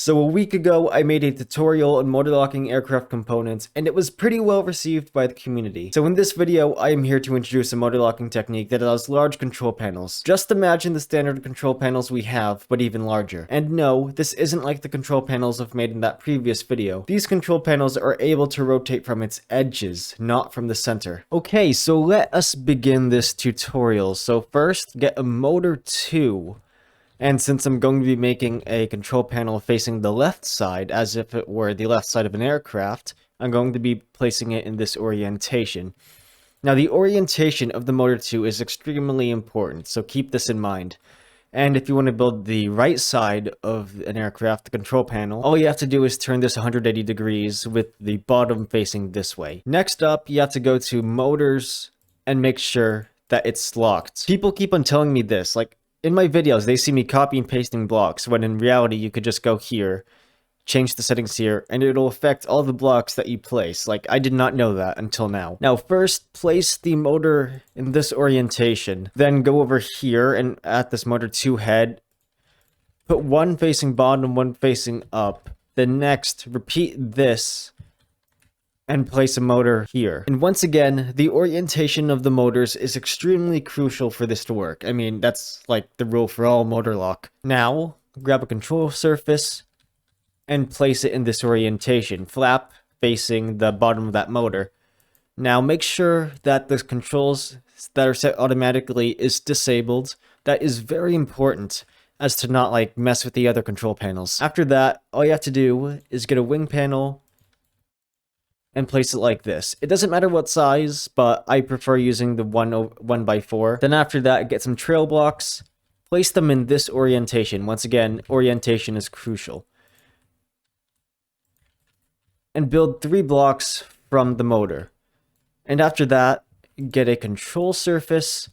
So a week ago, I made a tutorial on motor locking aircraft components, and it was pretty well received by the community. So in this video, I am here to introduce a motor locking technique that allows large control panels. Just imagine the standard control panels we have, but even larger. And no, this isn't like the control panels I've made in that previous video. These control panels are able to rotate from its edges, not from the center. Okay, so let us begin this tutorial. So first, get a motor 2. And since I'm going to be making a control panel facing the left side, as if it were the left side of an aircraft, I'm going to be placing it in this orientation. Now, the orientation of the motor 2 is extremely important, so keep this in mind. And if you want to build the right side of an aircraft, the control panel, all you have to do is turn this 180 degrees with the bottom facing this way. Next up, you have to go to Motors and make sure that it's locked. People keep on telling me this, like, in my videos, they see me copy and pasting blocks, when in reality, you could just go here, change the settings here, and it'll affect all the blocks that you place. Like, I did not know that until now. Now, first, place the motor in this orientation. Then go over here and at this motor 2 head, put one facing bottom, one facing up. Then next, repeat this and place a motor here. And once again, the orientation of the motors is extremely crucial for this to work. I mean, that's like the rule for all motor lock. Now, grab a control surface and place it in this orientation, flap facing the bottom of that motor. Now, make sure that the controls that are set automatically is disabled. That is very important, as to not like mess with the other control panels. After that, all you have to do is get a wing panel and place it like this. It doesn't matter what size, but I prefer using the 1x4. Then after that, get some trail blocks, place them in this orientation. Once again, orientation is crucial. And build 3 blocks from the motor. And after that, get a control surface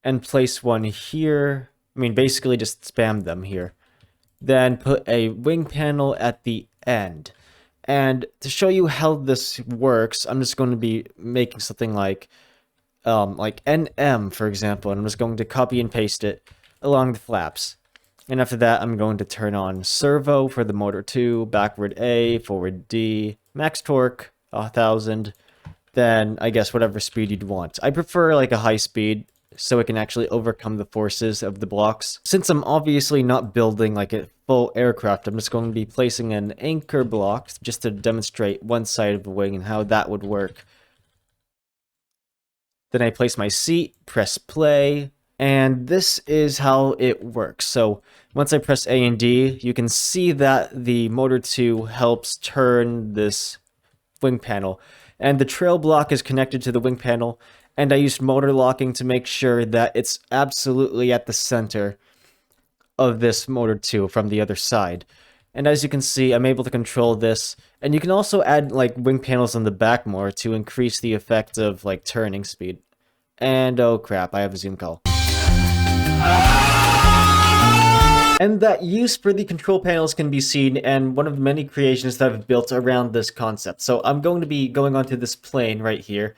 and place one here. I mean, basically just spam them here. Then put a wing panel at the end. And to show you how this works, I'm just going to be making something like NM, for example, and I'm just going to copy and paste it along the flaps. And after that, I'm going to turn on servo for the motor 2, backward A, forward D, max torque, 1000, then I guess whatever speed you'd want. I prefer like a high speed, so it can actually overcome the forces of the blocks. Since I'm obviously not building like a full aircraft, I'm just going to be placing an anchor block just to demonstrate one side of the wing and how that would work. Then I place my seat, press play, and this is how it works. So once I press A and D, you can see that the motor 2 helps turn this wing panel. And the trail block is connected to the wing panel, and I used motor locking to make sure that it's absolutely at the center of this motor 2 from the other side. And as you can see, I'm able to control this. And you can also add like wing panels on the back more to increase the effect of like turning speed. And oh crap, I have a Zoom call. And that use for the control panels can be seen in one of the many creations that I've built around this concept. So I'm going to be going onto this plane right here.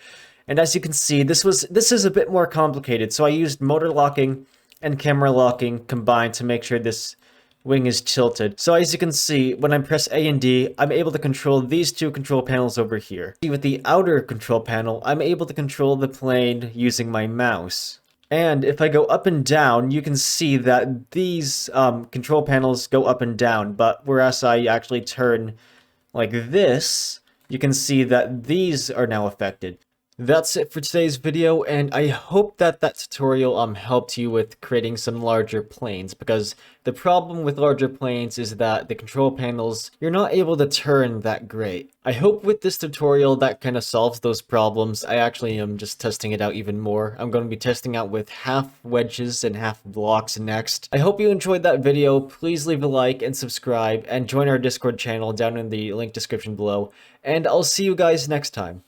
And as you can see, this is a bit more complicated. So I used motor locking and camera locking combined to make sure this wing is tilted. So as you can see, when I press A and D, I'm able to control these 2 control panels over here. With the outer control panel, I'm able to control the plane using my mouse. And if I go up and down, you can see that these control panels go up and down, but whereas I actually turn like this, you can see that these are now affected. That's it for today's video, and I hope that tutorial helped you with creating some larger planes, because the problem with larger planes is that the control panels, you're not able to turn that great. I hope with this tutorial that kind of solves those problems. I actually am just testing it out even more. I'm going to be testing out with half wedges and half blocks next. I hope you enjoyed that video. Please leave a like and subscribe, and join our Discord channel down in the link description below, and I'll see you guys next time.